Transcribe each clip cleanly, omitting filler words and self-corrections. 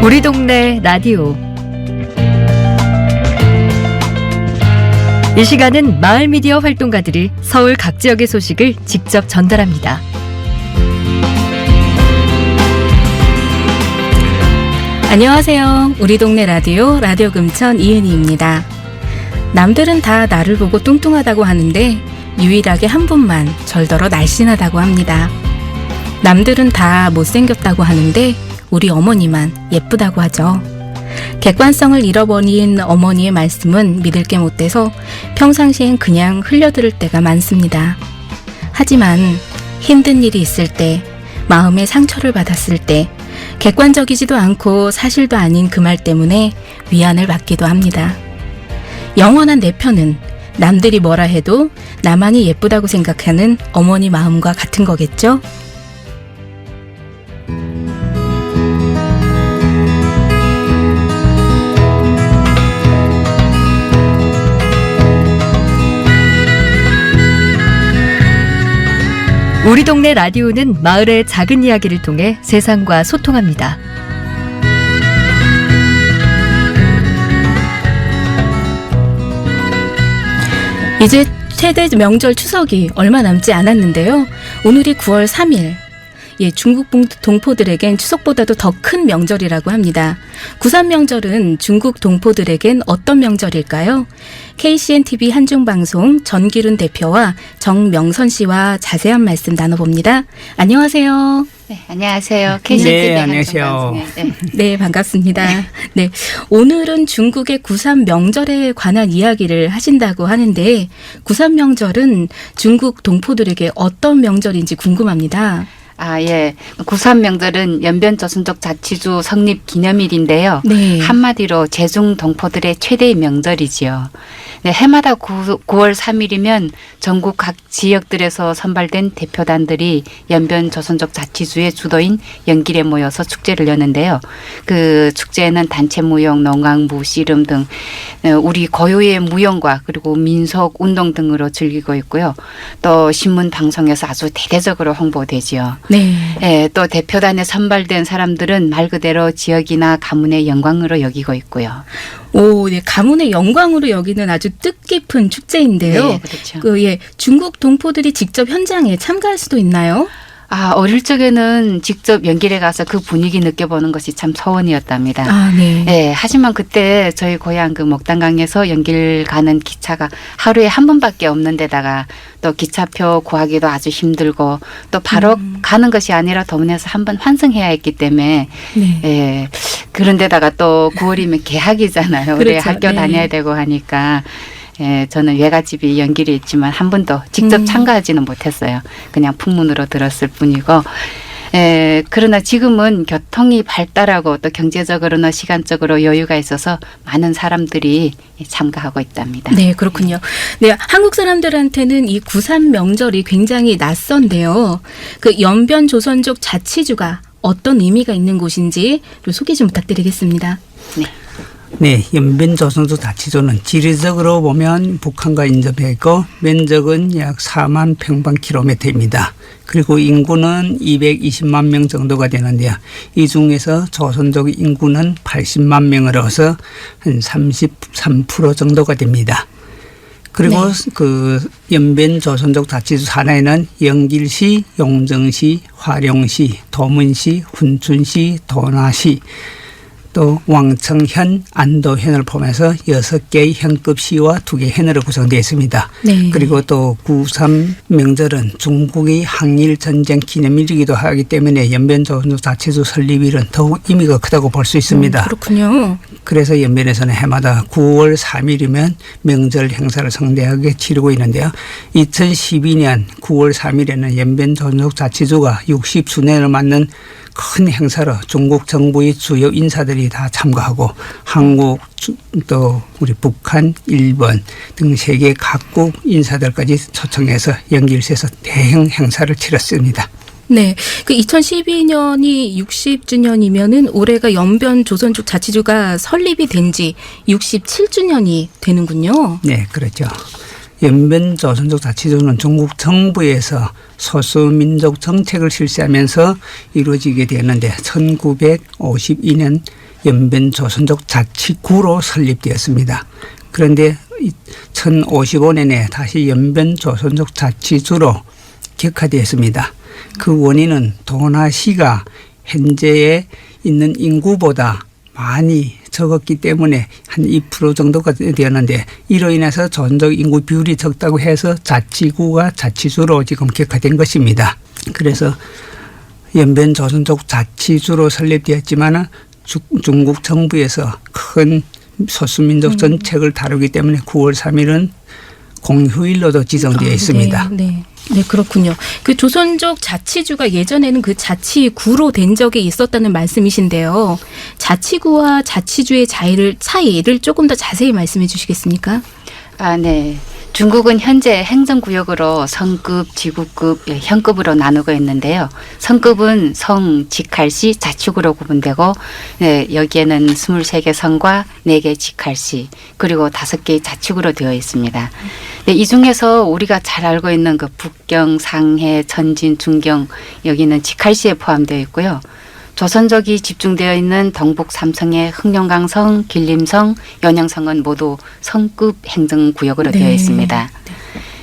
우리 동네 라디오. 이 시간은 마을 미디어 활동가들이 서울 각 지역의 소식을 직접 전달합니다. 안녕하세요. 우리 동네 라디오 금천 이은희입니다. 남들은 다 나를 보고 뚱뚱하다고 하는데 유일하게 한 분만 절더러 날씬하다고 합니다. 남들은 다 못생겼다고 하는데 우리 어머니만 예쁘다고 하죠. 객관성을 잃어버린 어머니의 말씀은 믿을 게 못돼서 평상시엔 그냥 흘려들을 때가 많습니다. 하지만 힘든 일이 있을 때, 마음의 상처를 받았을 때, 객관적이지도 않고 사실도 아닌 그 말 때문에 위안을 받기도 합니다. 영원한 내 편은 남들이 뭐라 해도 나만이 예쁘다고 생각하는 어머니 마음과 같은 거겠죠? 우리 동네 라디오는 마을의 작은 이야기를 통해 세상과 소통합니다. 이제 최대 명절 추석이 얼마 남지 않았는데요. 오늘이 9월 3일. 중국 동포들에겐 추석보다도 더 큰 명절이라고 합니다. 구삼 명절은 중국 동포들에겐 어떤 명절일까요? KCNTV 한중방송 전기룬 대표와 정명선 씨와 자세한 말씀 나눠봅니다. 안녕하세요. 네, 안녕하세요. KCTV 안녕하세요. 네, 반갑습니다. 네, 오늘은 중국의 구삼 명절에 관한 이야기를 하신다고 하는데 구삼 명절은 중국 동포들에게 어떤 명절인지 궁금합니다. 예. 구삼 명절은 연변조선족 자치주 성립 기념일인데요. 네. 한마디로 제중 동포들의 최대의 명절이지요. 네, 해마다 9월 3일이면 전국 각 지역들에서 선발된 대표단들이 연변조선족 자치주의 주도인 연길에 모여서 축제를 여는데요. 그 축제에는 단체 무용, 농악무, 씨름 등 우리 고유의 무용과 그리고 민속 운동 등으로 즐기고 있고요. 또 신문 방송에서 아주 대대적으로 홍보되지요. 네. 예, 또 대표단에 선발된 사람들은 말 그대로 지역이나 가문의 영광으로 여기고 있고요. 네, 가문의 영광으로 여기는 아주 뜻깊은 축제인데요. 네, 그렇죠. 중국 동포들이 직접 현장에 참가할 수도 있나요? 어릴 적에는 직접 연길에 가서 그 분위기 느껴보는 것이 참 소원이었답니다. 네. 네, 하지만 그때 저희 고향 그 목단강에서 연길 가는 기차가 하루에 한 번밖에 없는 데다가 또 기차표 구하기도 아주 힘들고 또 바로 가는 것이 아니라 도문에서 한 번 환승해야 했기 때문에 네. 그런 데다가 또 9월이면 개학이잖아요. 우리 그렇죠. 학교 네. 다녀야 되고 하니까 저는 외갓집이 연길에 있지만 한 번도 직접 참가하지는 못했어요. 그냥 풍문으로 들었을 뿐이고. 그러나 지금은 교통이 발달하고 또 경제적으로나 시간적으로 여유가 있어서 많은 사람들이 참가하고 있답니다. 네, 그렇군요. 네, 한국 사람들한테는 이 구삼 명절이 굉장히 낯선데요. 그 연변 조선족 자치주가 어떤 의미가 있는 곳인지 소개 좀 부탁드리겠습니다. 네, 연변조선족 자치주는 지리적으로 보면 북한과 인접해 있고 면적은 약 4만 평방킬로미터입니다. 그리고 인구는 220만 명 정도가 되는데요. 이 중에서 조선족 인구는 80만 명으로서 한 33% 정도가 됩니다. 그리고 그 연변조선족 자치주 산하에는 연길시, 용정시, 화룡시, 도문시, 훈춘시, 도나시, 또 왕청현, 안도현을 포함해서 6개의 현급시와 2개의 현으로 구성되어 있습니다. 네. 그리고 또 구삼 명절은 중국의 항일전쟁 기념일이기도 하기 때문에 연변조선족 자치주 설립일은 더욱 의미가 크다고 볼 수 있습니다. 그렇군요. 그래서 연변에서는 해마다 9월 3일이면 명절 행사를 성대하게 치르고 있는데요. 2012년 9월 3일에는 연변조선족 자치주가 60주년을 맞는 큰 행사로 중국 정부의 주요 인사들이 다 참가하고 한국 또 우리 북한, 일본 등 세계 각국 인사들까지 초청해서 연길시에서 대형 행사를 치렀습니다. 네. 그 2012년이 60주년이면은 올해가 연변 조선족 자치주가 설립이 된 지 67주년이 되는군요. 네, 그렇죠. 연변 조선족 자치주는 중국 정부에서 소수민족 정책을 실시하면서 이루어지게 되었는데 1952년 연변조선족 자치구로 설립되었습니다. 그런데 1055년에 다시 연변조선족 자치주로 격화되었습니다. 그 원인은 도나시가 현재에 있는 인구보다 많이 적었기 때문에 한 2% 정도가 되었는데 이로 인해서 조선족 인구 비율이 적다고 해서 자치구가 자치주로 지금 격화된 것입니다. 그래서 연변조선족 자치주로 설립되었지만 중국 정부에서 큰 소수민족 정책을 다루기 때문에 9월 3일은 공휴일로도 지정되어 있습니다. 네. 네, 그렇군요. 그 조선족 자치주가 예전에는 그 자치구로 된 적이 있었다는 말씀이신데요. 자치구와 자치주의 차이를 조금 더 자세히 말씀해 주시겠습니까? 네. 중국은 현재 행정구역으로 성급, 지구급, 현급으로 나누고 있는데요. 성급은 성, 직할시, 자치구로 구분되고 여기에는 23개 성과 4개 직할시 그리고 5개의 자치구로 되어 있습니다. 이 중에서 우리가 잘 알고 있는 그 북경, 상해, 천진, 중경 여기는 직할시에 포함되어 있고요. 조선족이 집중되어 있는 동북 3성의 흑룡강성, 길림성, 연영성은 모두 성급 행정구역으로 되어 있습니다.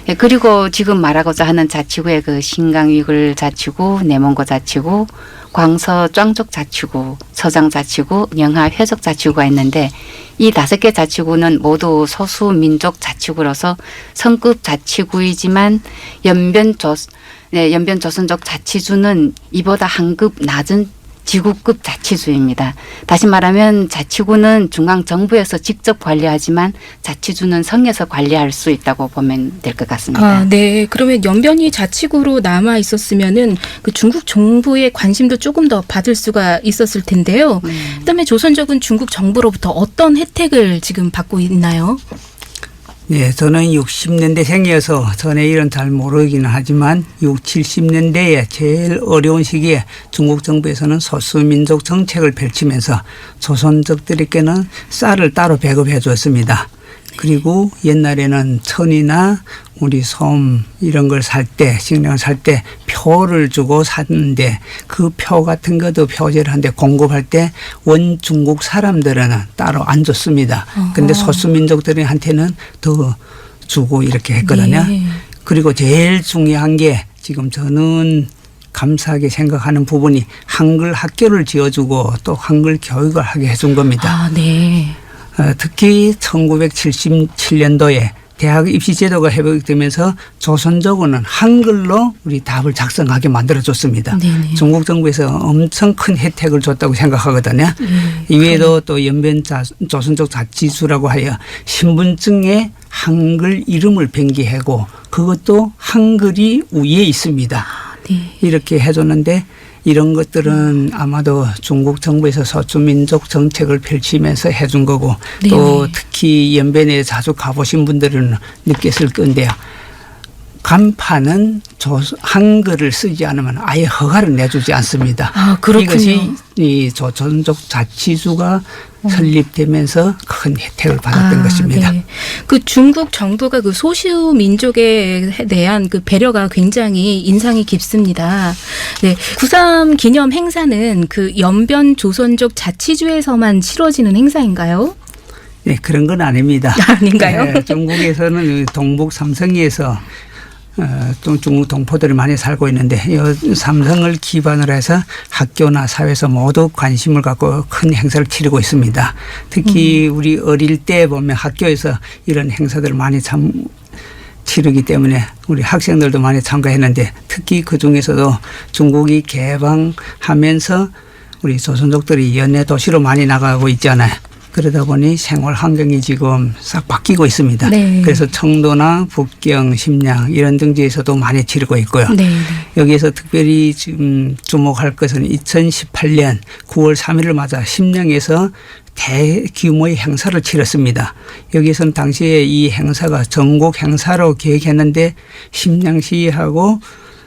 네, 그리고 지금 말하고자 하는 자치구의 그 신강위글 자치구, 내몽고 자치구, 광서 庄족 자치구, 서장 자치구, 영하 회적 자치구가 있는데 이 5개 자치구는 모두 소수민족 자치구로서 성급 자치구이지만 연변조선족 자치주는 이보다 한 급 낮은 지구급 자치주입니다. 다시 말하면 자치구는 중앙정부에서 직접 관리하지만 자치주는 성에서 관리할 수 있다고 보면 될 것 같습니다. 네. 그러면 연변이 자치구로 남아 있었으면은 그 중국 정부의 관심도 조금 더 받을 수가 있었을 텐데요. 그다음에 조선족은 중국 정부로부터 어떤 혜택을 지금 받고 있나요? 네, 저는 60년대생이어서 전에 일은 잘 모르기는 하지만 60, 70년대에 제일 어려운 시기에 중국 정부에서는 소수민족 정책을 펼치면서 조선족들에게는 쌀을 따로 배급해 줬습니다. 그리고 옛날에는 천이나 우리 솜 이런 걸 살 때, 식량을 살 때 표를 주고 샀는데 그 표 같은 것도 표제를 하는데 공급할 때 원 중국 사람들은 따로 안 줬습니다. 그런데 소수민족들한테는 더 주고 이렇게 했거든요. 네. 그리고 제일 중요한 게 지금 저는 감사하게 생각하는 부분이 한글 학교를 지어주고 또 한글 교육을 하게 해준 겁니다. 네. 특히 1977년도에 대학 입시 제도가 회복되면서 조선족은 한글로 우리 답을 작성하게 만들어줬습니다. 네네. 중국 정부에서 엄청 큰 혜택을 줬다고 생각하거든요. 이외에도 또 연변 조선족 자치주라고 하여 신분증에 한글 이름을 변기하고 그것도 한글이 위에 있습니다. 네. 이렇게 해줬는데 이런 것들은 아마도 중국 정부에서 소수민족 정책을 펼치면서 해준 거고 네. 또 특히 연변에 자주 가보신 분들은 느꼈을 건데요. 간판은 한글을 쓰지 않으면 아예 허가를 내주지 않습니다. 그렇군요. 이것이 이 조선족 자치주가 설립되면서 큰 혜택을 받았던 것입니다. 네. 그 중국 정부가 그 소수 민족에 대한 그 배려가 굉장히 인상이 깊습니다. 네. 9.3 기념 행사는 그 연변 조선족 자치주에서만 치러지는 행사인가요? 네, 그런 건 아닙니다. 아닌가요? 네, 중국에서는 동북 삼성에서 또 중국 동포들이 많이 살고 있는데 이 삼성을 기반으로 해서 학교나 사회에서 모두 관심을 갖고 큰 행사를 치르고 있습니다. 특히 우리 어릴 때 보면 학교에서 이런 행사들을 많이 치르기 때문에 우리 학생들도 많이 참가했는데 특히 그중에서도 중국이 개방하면서 우리 조선족들이 연해 도시로 많이 나가고 있잖아요. 그러다 보니 생활 환경이 지금 싹 바뀌고 있습니다. 네. 그래서 청도나 북경, 심양 이런 등지에서도 많이 치르고 있고요. 네. 여기에서 특별히 지금 주목할 것은 2018년 9월 3일을 맞아 심양에서 대규모의 행사를 치렀습니다. 여기에서는 당시에 이 행사가 전국 행사로 계획했는데 심양시하고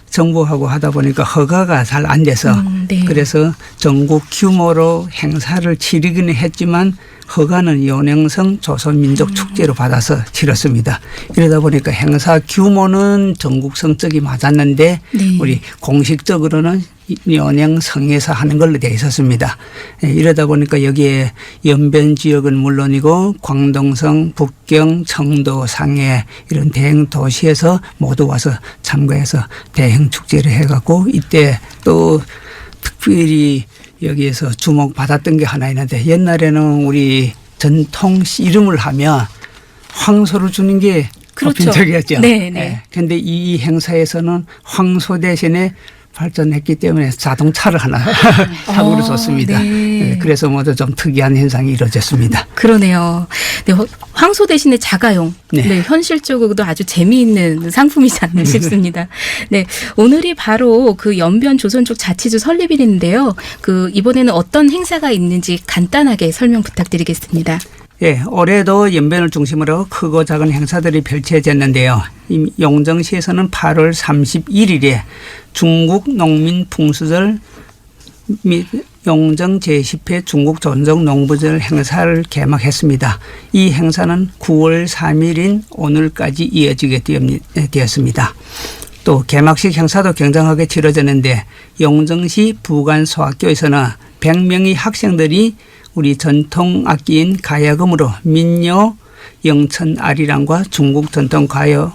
정부하고 하다 보니까 허가가 잘 안 돼서 네. 그래서 전국 규모로 행사를 치르기는 했지만 허가는 연영성 조선민족 축제로 받아서 치렀습니다. 이러다 보니까 행사 규모는 전국 성적이 맞았는데 네. 우리 공식적으로는 연행성에서 하는 걸로 되어 있었습니다. 이러다 보니까 여기에 연변 지역은 물론이고 광동성, 북경, 청도, 상해 이런 대형 도시에서 모두 와서 참가해서 대형 축제를 해갖고 이때 또 특별히 여기에서 주목받았던 게 하나 있는데 옛날에는 우리 전통 이름을 하면 황소를 주는 게 그렇죠. 보편적이었죠. 네. 그런데 이 행사에서는 황소 대신에 발전했기 때문에 자동차를 하나 사고를 줬습니다. 네. 그래서 모두 좀 특이한 현상이 이루어졌습니다. 그러네요. 네, 황소 대신에 자가용. 네. 네, 현실적으로도 아주 재미있는 상품이지 않나 싶습니다. 네, 오늘이 바로 그 연변 조선족 자치주 설립일인데요. 이번에는 어떤 행사가 있는지 간단하게 설명 부탁드리겠습니다. 예, 올해도 연변을 중심으로 크고 작은 행사들이 펼쳐졌는데요. 용정시에서는 8월 31일에 중국 농민 풍수절 및 용정 제10회 중국 조선족 농부절 행사를 개막했습니다. 이 행사는 9월 3일인 오늘까지 이어지게 되었습니다. 또 개막식 행사도 굉장하게 치러졌는데 용정시 부관소학교에서는 100명의 학생들이 우리 전통 악기인 가야금으로 민요, 영천 아리랑과 중국 전통 가요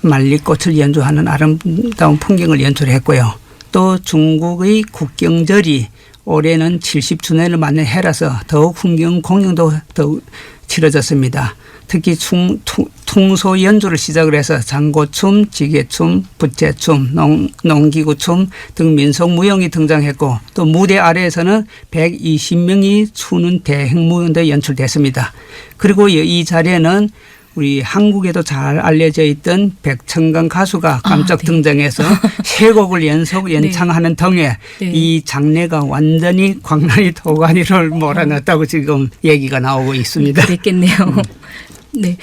말리꽃을 연주하는 아름다운 풍경을 연출했고요. 또 중국의 국경절이 올해는 70주년을 맞는 해라서 더욱 풍경 공연도 더욱 치러졌습니다. 특히 퉁소 연주를 시작을 해서 장고춤, 지게춤, 부채춤, 농기구춤 등 민속무용이 등장했고 또 무대 아래에서는 120명이 추는 대행무용도 연출됐습니다. 그리고 이 자리에는 우리 한국에도 잘 알려져 있던 백천강 가수가 깜짝 등장해서 세 곡을 연속 연창하는 등에 이 장례가 완전히 광란히 도가니를 몰아넣었다고 지금 얘기가 나오고 있습니다. 그랬겠네요. 네,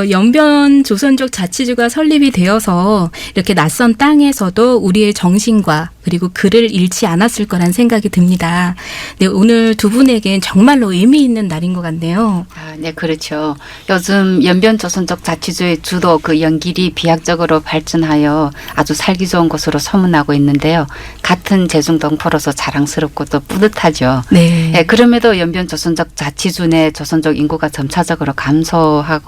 연변 조선족 자치주가 설립이 되어서 이렇게 낯선 땅에서도 우리의 정신과 그리고 글을 잃지 않았을 거란 생각이 듭니다. 네, 오늘 두 분에겐 정말로 의미 있는 날인 것 같네요. 네, 그렇죠. 요즘 연변 조선족 자치주의 주도 그 연길이 비약적으로 발전하여 아주 살기 좋은 곳으로 소문나고 있는데요. 같은 제중동포로서 자랑스럽고 또 뿌듯하죠. 네. 네, 그럼에도 연변 조선족 자치주 내 조선족 인구가 점차적으로 감소하고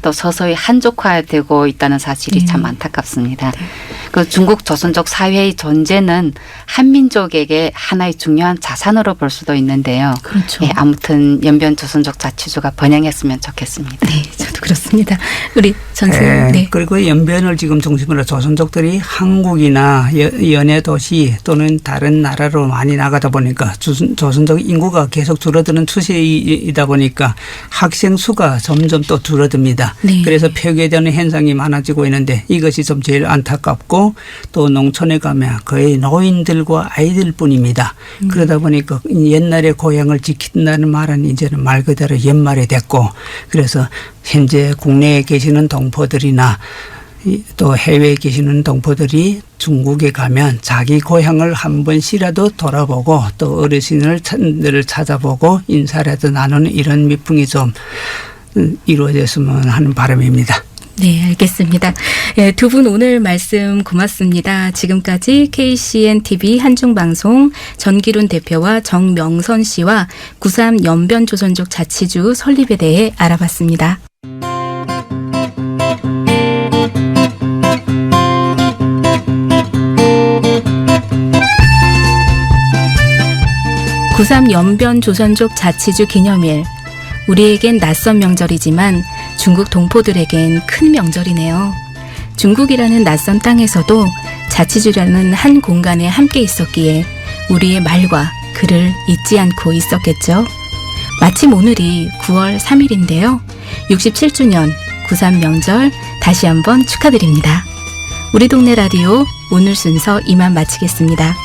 또 서서히 한족화되고 있다는 사실이 참 안타깝습니다. 그 중국 조선족 사회의 존재는 한민족에게 하나의 중요한 자산으로 볼 수도 있는데요. 그렇죠. 예, 아무튼 연변 조선족 자치주가 번영했으면 좋겠습니다. 네, 저도 그렇습니다. 우리 전선생님. 네. 그리고 연변을 지금 중심으로 조선족들이 한국이나 연해 도시 또는 다른 나라로 많이 나가다 보니까 조선족 인구가 계속 줄어드는 추세이다 보니까 학생 수가 점점 또 줄어듭니다. 네. 그래서 폐괴되는 현상이 많아지고 있는데 이것이 좀 제일 안타깝고 또 농촌에 가면 거의 노인들과 아이들뿐입니다. 그러다 보니까 옛날의 고향을 지킨다는 말은 이제는 말 그대로 옛말이 됐고 그래서 현재 국내에 계시는 동포들이나 또 해외에 계시는 동포들이 중국에 가면 자기 고향을 한 번씩이라도 돌아보고 또 어르신들을 찾아보고 인사라도 나누는 이런 미풍이 좀 이루어졌으면 하는 바람입니다. 네, 알겠습니다. 네, 두 분 오늘 말씀 고맙습니다. 지금까지 KCN TV 한중방송 전기룬 대표와 정명선 씨와 9.3 연변 조선족 자치주 설립에 대해 알아봤습니다. (9.3) 연변 조선족 자치주 기념일. 우리에겐 낯선 명절이지만 중국 동포들에겐 큰 명절이네요. 중국이라는 낯선 땅에서도 자치주라는 한 공간에 함께 있었기에 우리의 말과 글을 잊지 않고 있었겠죠. 마침 오늘이 9월 3일인데요. 67주년 9.3 명절 다시 한번 축하드립니다. 우리 동네 라디오 오늘 순서 이만 마치겠습니다.